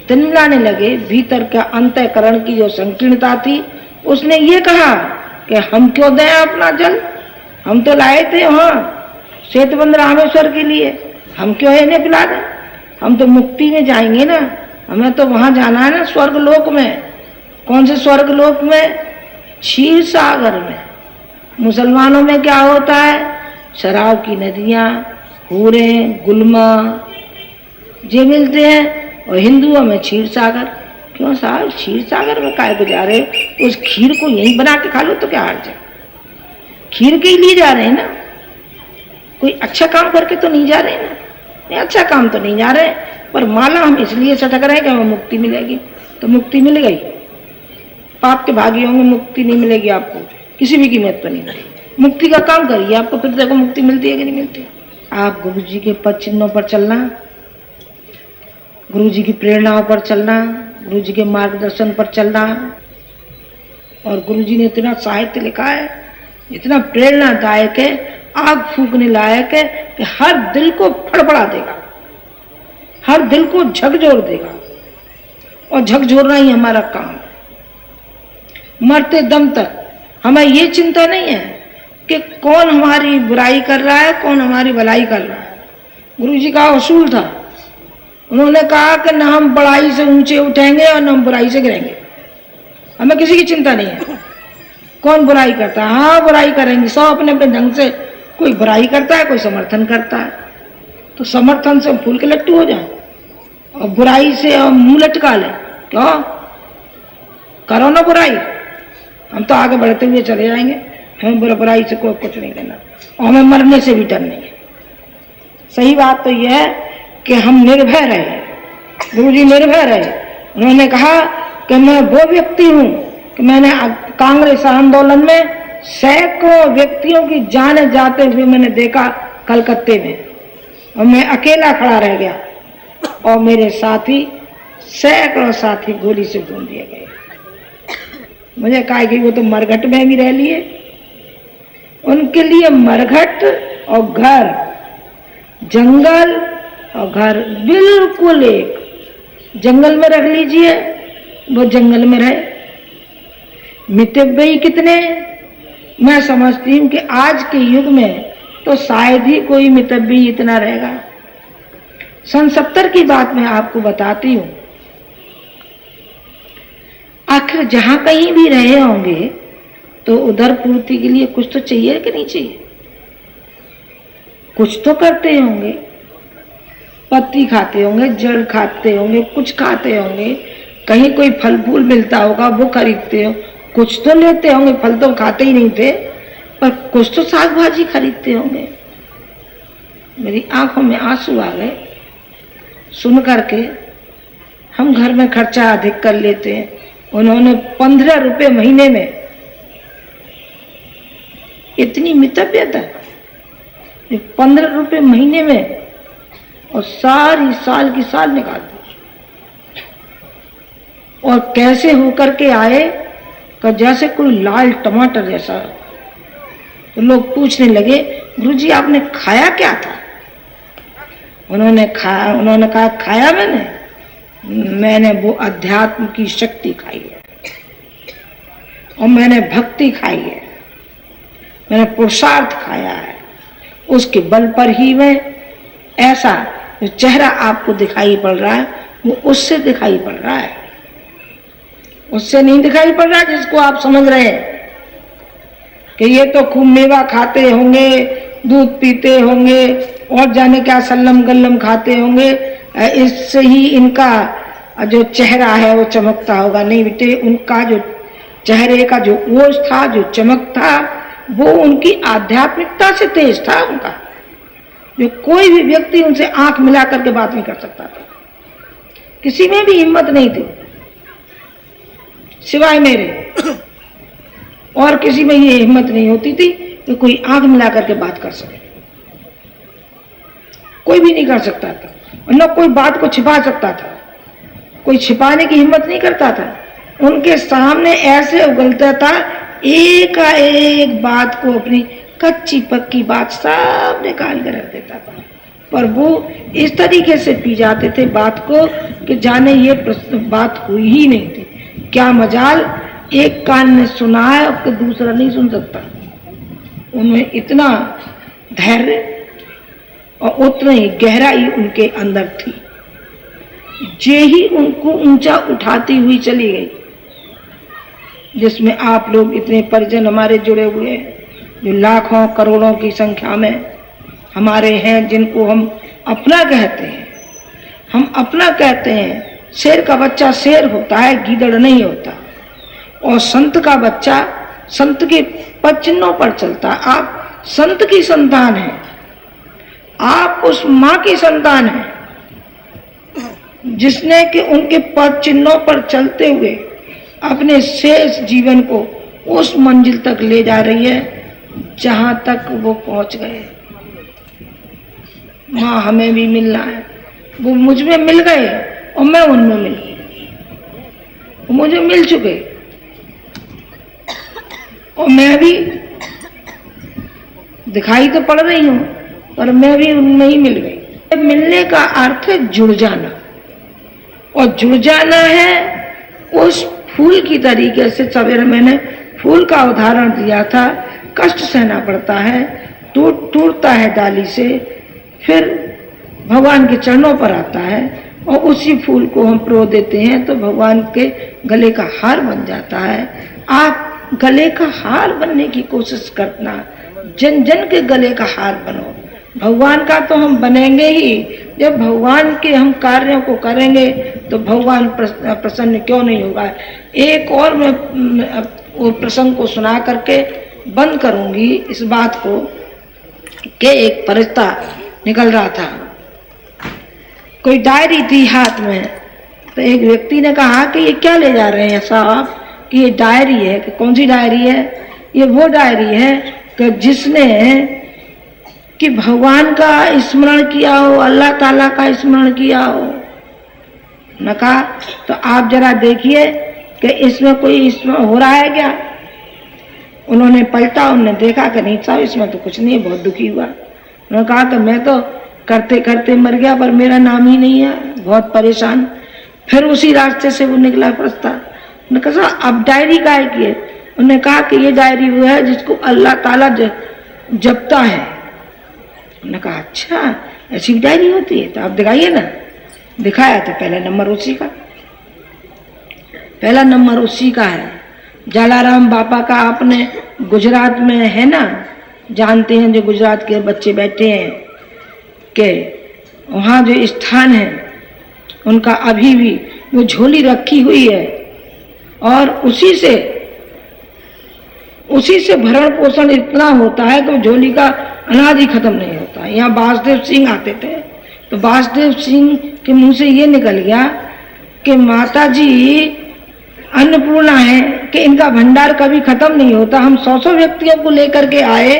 तिलमिलाने लगे। भीतर का अंतःकरण की जो संकीर्णता थी उसने ये कहा कि हम क्यों दें अपना जल, हम तो लाए थे वहाँ श्वेतबंध रामेश्वर के लिए, हम क्यों इन्हें पिला दें? हम तो मुक्ति में जाएंगे ना, हमें तो वहां जाना है ना, स्वर्ग लोक में। कौन से स्वर्ग लोक में? क्षीर सागर में। मुसलमानों में क्या होता है? शराब की नदियां, हूरे, गुलमा ये मिलते हैं, और हिंदुओं में क्षीर सागर। क्यों साहब क्षीर सागर में काय को जा रहे हो? उस खीर को यहीं बना के खा लो तो क्या हर्ज है? खीर के लिए जा रहे हैं ना, कोई अच्छा काम करके तो नहीं जा रहे ना। नहीं, अच्छा काम तो नहीं जा रहे, पर माला हम इसलिए सटक रहे हैं कि हमें मुक्ति मिलेगी। तो मुक्ति मिल गई, पाप के भागी होंगे, मुक्ति नहीं मिलेगी आपको, किसी भी कीमत पर नहीं मिलेगी। मुक्ति का काम करिए, आपको फिर देखो मुक्ति मिलती है कि नहीं मिलती। आप गुरु जी के पद चिन्हों पर चलना, गुरु जी की प्रेरणाओं पर चलना, गुरु जी के मार्गदर्शन पर चलना। और गुरु जी ने इतना साहित्य लिखा है, इतना प्रेरणादायक है, आग फूकने लायक है कि हर दिल को फड़फड़ा देगा, हर दिल को झकझोर देगा। और झकझोरना ही हमारा काम है। मरते दम तक हमें ये चिंता नहीं है कि कौन हमारी बुराई कर रहा है, कौन हमारी भलाई कर रहा है। गुरु जी का उसूल था, उन्होंने कहा कि न हम बड़ाई से ऊंचे उठेंगे और न हम बुराई से गिरेंगे। हमें किसी की चिंता नहीं है कौन बुराई करता है। हाँ बुराई करेंगे, सब अपने अपने ढंग से, कोई बुराई करता है, कोई समर्थन करता है। तो समर्थन से फूल के लट्टू हो जाए और बुराई से मुंह लटका ले, क्यों? करो ना बुराई, हम तो आगे बढ़ते हुए चले जाएंगे। हमें बुराई से कोई कुछ नहीं लेना और हमें मरने से भी डर नहीं है। सही बात तो यह है कि हम निर्भय रहे। गुरु जी निर्भय रहे। उन्होंने कहा कि मैं वो व्यक्ति हूँ कि मैंने कांग्रेस आंदोलन में सैकड़ों व्यक्तियों की जान जाते हुए मैंने देखा कलकत्ते में, और मैं अकेला खड़ा रह गया और मेरे साथी सैकड़ों साथी गोली से भून दिए गए। मुझे कहा कि वो तो मरघट में भी रह लिए। उनके लिए मरघट और घर, जंगल और घर बिल्कुल एक। जंगल में रख लीजिए, वो जंगल में रहे। मितव्ययी कितने? मैं समझती हूँ कि आज के युग में तो शायद ही कोई मितव्ययी इतना रहेगा। सन 70 की बात मैं आपको बताती हूँ। आखिर जहां कहीं भी रहे होंगे तो उधर पूर्ति के लिए कुछ तो चाहिए कि नहीं चाहिए? कुछ तो करते होंगे, पत्ती खाते होंगे, जड़ खाते होंगे, कुछ खाते होंगे, कहीं कोई फल फूल मिलता होगा वो खरीदते हो, कुछ तो लेते होंगे। फल तो खाते ही नहीं थे, पर कुछ तो साग भाजी खरीदते होंगे। मेरी आंखों में आंसू आ गए सुन करके। हम घर में खर्चा अधिक कर लेते हैं, उन्होंने 15 रुपए महीने में, इतनी मितव्यता, 15 रुपए महीने में, और सारी साल की साल निकाल दी। और कैसे होकर के आए कि जैसे कोई लाल टमाटर जैसा। तो लोग पूछने लगे, गुरुजी आपने खाया क्या था? उन्होंने कहा खाया मैंने वो अध्यात्म की शक्ति खाई है, और मैंने भक्ति खाई है, मैंने पुरुषार्थ खाया है। उसके बल पर ही मैं ऐसा जो चेहरा आपको दिखाई पड़ रहा है वो उससे दिखाई पड़ रहा है। उससे नहीं दिखाई पड़ रहा जिसको आप समझ रहे हैं कि ये तो खूब मेवा खाते होंगे, दूध पीते होंगे और जाने क्या सल्लम गल्लम खाते होंगे, इससे ही इनका जो चेहरा है वो चमकता होगा। नहीं बेटे, उनका जो चेहरे का जो ओज था, जो चमक था, वो उनकी आध्यात्मिकता से तेज था उनका, जो कोई भी व्यक्ति उनसे आंख मिला करके बात नहीं कर सकता था। किसी में भी हिम्मत नहीं थी सिवाय मेरे, और किसी में ये हिम्मत नहीं होती थी कि कोई आंख मिला करके बात कर सके। कोई भी नहीं कर सकता था, और न कोई बात को छिपा सकता था, कोई छिपाने की हिम्मत नहीं करता था। उनके सामने ऐसे उगलता था, एक बात को, अपनी कच्ची पक्की बात सब निकाल कर रख देता था। पर वो इस तरीके से पी जाते थे बात को कि जाने ये बात हुई ही नहीं थी। क्या मजाल, एक कान ने सुना है और दूसरा नहीं सुन सकता। उनमें इतना धैर्य और उतनी ही गहराई उनके अंदर थी, जे ही उनको ऊंचा उठाती हुई चली गई। जिसमें आप लोग इतने परिजन हमारे जुड़े हुए हैं, जो लाखों करोड़ों की संख्या में हमारे हैं, जिनको हम अपना कहते हैं। हम अपना कहते हैं। शेर का बच्चा शेर होता है, गीदड़ नहीं होता। और संत का बच्चा संत के पद चिन्हों पर चलता। आप संत की संतान हैं, आप उस माँ की संतान हैं जिसने कि उनके पद चिन्हों पर चलते हुए अपने शेष जीवन को उस मंजिल तक ले जा रही है जहां तक वो पहुंच गए। माँ हमें भी मिलना है, वो मुझ में मिल गए और मैं उनमें मिल गई, वो मुझे मिल चुके और मैं भी दिखाई तो पड़ रही हूं, पर मैं भी उनमें ही मिल गई। मिलने का अर्थ है जुड़ जाना, और जुड़ जाना है उस फूल की तरीके से। सवेरे मैंने फूल का उदाहरण दिया था। कष्ट सहना पड़ता है, टूटता है डाली से, फिर भगवान के चरणों पर आता है और उसी फूल को हम प्रो देते हैं तो भगवान के गले का हार बन जाता है। आप गले का हार बनने की कोशिश करना, जन जन के गले का हार बनो। भगवान का तो हम बनेंगे ही, जब भगवान के हम कार्यों को करेंगे तो भगवान प्रसन्न क्यों नहीं होगा। एक और मैं वो प्रसंग को सुना करके बंद करूंगी इस बात को कि एक फरिश्ता निकल रहा था, कोई डायरी थी हाथ में, तो एक व्यक्ति ने कहा कि ये क्या ले जा रहे हैं साहब, कि ये डायरी है। कि कौन सी डायरी है? ये वो डायरी है कि जिसने कि भगवान का स्मरण किया हो, अल्लाह ताला का स्मरण किया हो। न कहा तो आप जरा देखिए कि इसमें कोई स्मरण हो रहा है क्या। उन्होंने पलटा, उन्होंने देखा कि नहीं साहब इसमें तो कुछ नहीं है। बहुत दुखी हुआ। उन्होंने कहा कि मैं तो करते करते मर गया, पर मेरा नाम ही नहीं है, बहुत परेशान। फिर उसी रास्ते से वो निकला फरिश्ता। उन्होंने कहा अब डायरी काहे की है? उन्होंने कहा कि ये डायरी वो है जिसको अल्लाह ताला जपता है। उन्होंने कहा अच्छा ऐसी डायरी होती है, तो आप दिखाइए ना। दिखाया तो पहला नंबर उसी का, पहला नंबर उसी का है। जलाराम बापा का आपने गुजरात में है ना, जानते हैं जो गुजरात के बच्चे बैठे हैं, के वहाँ जो स्थान है उनका अभी भी वो झोली रखी हुई है और उसी से भरण पोषण इतना होता है कि झोली का अनाज ही खत्म नहीं होता। यहाँ वासुदेव सिंह आते थे तो वासुदेव सिंह के मुंह से ये निकल गया कि माता जी अन्नपूर्णा है कि इनका भंडार कभी खत्म नहीं होता। हम 100 व्यक्तियों को लेकर के आए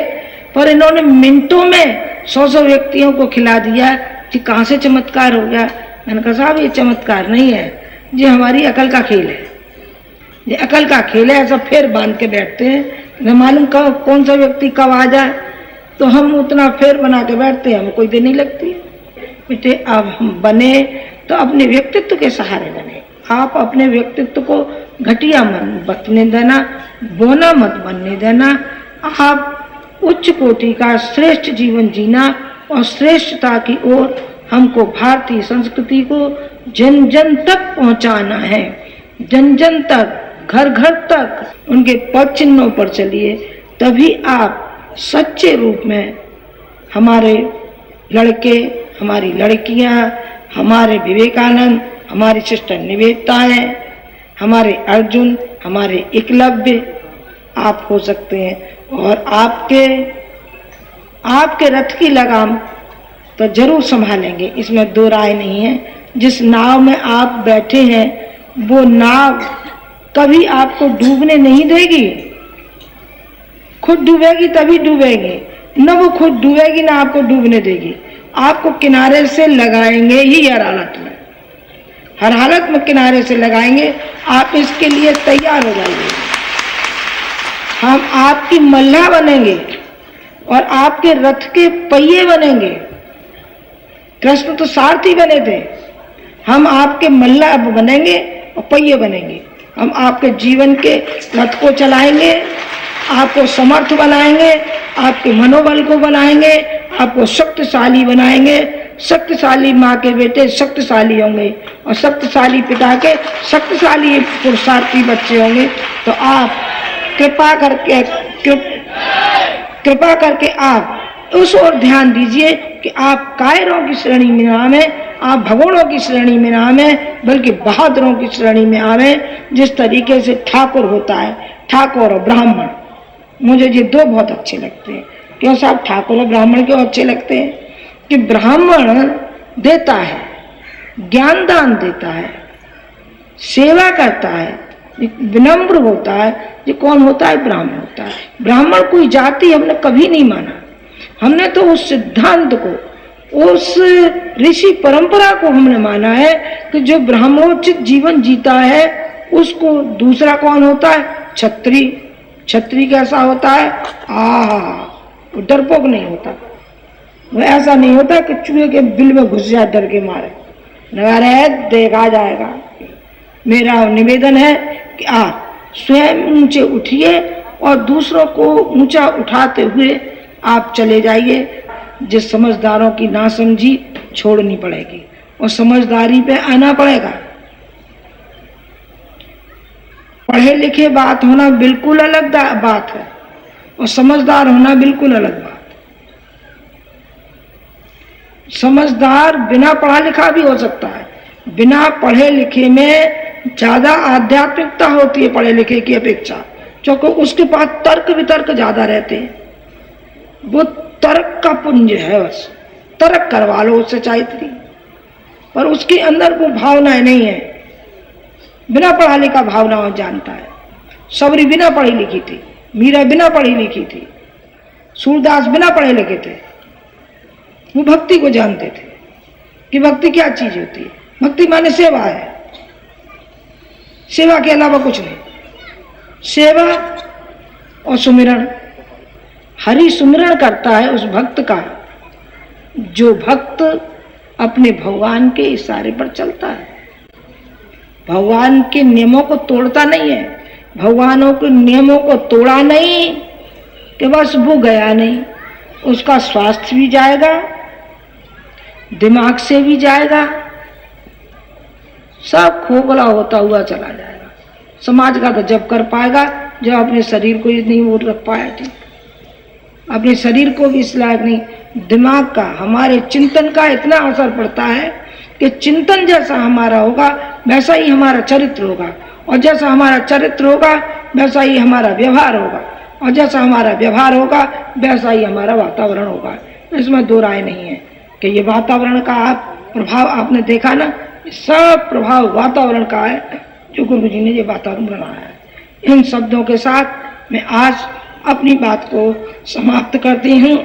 पर इन्होंने मिनटों में 100 व्यक्तियों को खिला दिया। कि कहाँ से चमत्कार हो गया? मैंने कहा साहब ये चमत्कार नहीं है, ये हमारी अकल का खेल है, ये अकल का खेल है। ऐसा फिर बांध के बैठते हैं, न मालूम कब कौन सा व्यक्ति कब आ जाए, तो हम उतना फेर बना के बैठते हैं, हमें कोई देर नहीं लगती। बेटे अब हम बने तो अपने व्यक्तित्व के सहारे बने। आप अपने व्यक्तित्व को घटिया मन बनने देना, बोना मत बनने देना। आप उच्च कोटि का श्रेष्ठ जीवन जीना और श्रेष्ठता की ओर हमको भारतीय संस्कृति को जन जन तक पहुंचाना है। जन जन तक, घर घर तक उनके पद चिन्हों पर चलिए, तभी आप सच्चे रूप में हमारे लड़के, हमारी लड़कियां, हमारे विवेकानंद, हमारी सिस्टर निवेदिताएं, हमारे अर्जुन, हमारे एकलव्य आप हो सकते हैं। और आपके रथ की लगाम तो जरूर संभालेंगे, इसमें दो राय नहीं है। जिस नाव में आप बैठे हैं वो नाव कभी आपको डूबने नहीं देगी, खुद डूबेगी तभी डूबेगी, न वो खुद डूबेगी ना आपको डूबने देगी। आपको किनारे से लगाएंगे ही हर हालत में, हर हालत में किनारे से लगाएंगे। आप इसके लिए तैयार हो जाइए। हम आपकी मल्लाह बनेंगे और आपके रथ के पहिए बनेंगे। कृष्ण तो सारथी बने थे, हम आपके मल्लाह बनेंगे और पहिए बनेंगे। हम आपके जीवन के रथ को चलाएंगे, आपको समर्थ बनाएंगे, आपके मनोबल को बनाएंगे, आपको शक्तिशाली बनाएंगे। शक्तिशाली माँ के बेटे शक्तिशाली होंगे और शक्तिशाली पिता के शक्तिशाली पुरुषार्थी बच्चे होंगे। तो आप कृपा करके आप उस ओर ध्यान दीजिए कि आप कायरों की श्रेणी में ना आवे, आप भगोड़ों की श्रेणी में ना आवे, बल्कि बहादुरों की श्रेणी में आवे। जिस तरीके से ठाकुर होता है, ठाकुर और ब्राह्मण, मुझे ये दो बहुत अच्छे लगते हैं। क्यों साहब ठाकुर और ब्राह्मण क्यों अच्छे लगते हैं? कि ब्राह्मण देता है, ज्ञान दान देता है, सेवा करता है, विनम्र होता है। ये कौन होता है? ब्राह्मण होता है। ब्राह्मण कोई जाति हमने कभी नहीं माना, हमने तो उस सिद्धांत को, उस ऋषि परंपरा को हमने माना है कि जो ब्राह्मणोचित जीवन जीता है उसको दूसरा कौन होता है? क्षत्रिय। क्षत्रिय कैसा होता है? वो डरपोक नहीं होता, वो ऐसा नहीं होता कि चूहे के बिल में घुस जाए डर के मारे, लगा रहे देखा जाएगा। मेरा निवेदन है कि आप स्वयं ऊंचे उठिए और दूसरों को ऊंचा उठाते हुए आप चले जाइए। जिस समझदारों की नासमझी छोड़नी पड़ेगी और समझदारी पे आना पड़ेगा। पढ़े लिखे बात होना बिल्कुल अलग बात है और समझदार होना बिल्कुल अलग बात। समझदार बिना पढ़ा लिखा भी हो सकता है। बिना पढ़े लिखे में ज्यादा आध्यात्मिकता होती है पढ़े लिखे की अपेक्षा, क्योंकि उसके पास तर्क वितर्क ज्यादा रहते हैं। वो तर्क का पुंज है, बस तर्क करवा लो उससे चाहती, पर उसके अंदर वो भावनाएं नहीं है। बिना पढ़ा लिखा भावनाओं जानता है। सबरी बिना पढ़ी लिखी थी, मीरा बिना पढ़ी लिखी थी, सूरदास बिना पढ़े लिखे थे। वो भक्ति को जानते थे कि भक्ति क्या चीज होती है। भक्ति माने सेवा है, सेवा के अलावा कुछ नहीं। सेवा और सुमिरन, हरि सुमिरन करता है उस भक्त का जो भक्त अपने भगवान के इशारे पर चलता है, भगवान के नियमों को तोड़ता नहीं है। भगवानों के नियमों को तोड़ा नहीं कि बस वो गया नहीं, उसका स्वास्थ्य भी जाएगा, दिमाग से भी जाएगा, सब खोखला होता हुआ चला जाएगा। समाज का तो जब कर पाएगा जब अपने शरीर को नहीं वो रख पाया ठीक, अपने शरीर को भी इस लायक नहीं। दिमाग का, हमारे चिंतन का इतना असर पड़ता है कि चिंतन जैसा हमारा होगा वैसा ही हमारा चरित्र होगा, और जैसा हमारा चरित्र होगा वैसा ही हमारा व्यवहार होगा, और जैसा हमारा व्यवहार होगा वैसा ही हमारा वातावरण होगा। इसमें दो राय नहीं है कि ये वातावरण का प्रभाव आपने देखा ना, सब प्रभाव वातावरण का है जो गुरु जी ने ये वातावरण बनाया है। इन शब्दों के साथ मैं आज अपनी बात को समाप्त करती हूँ।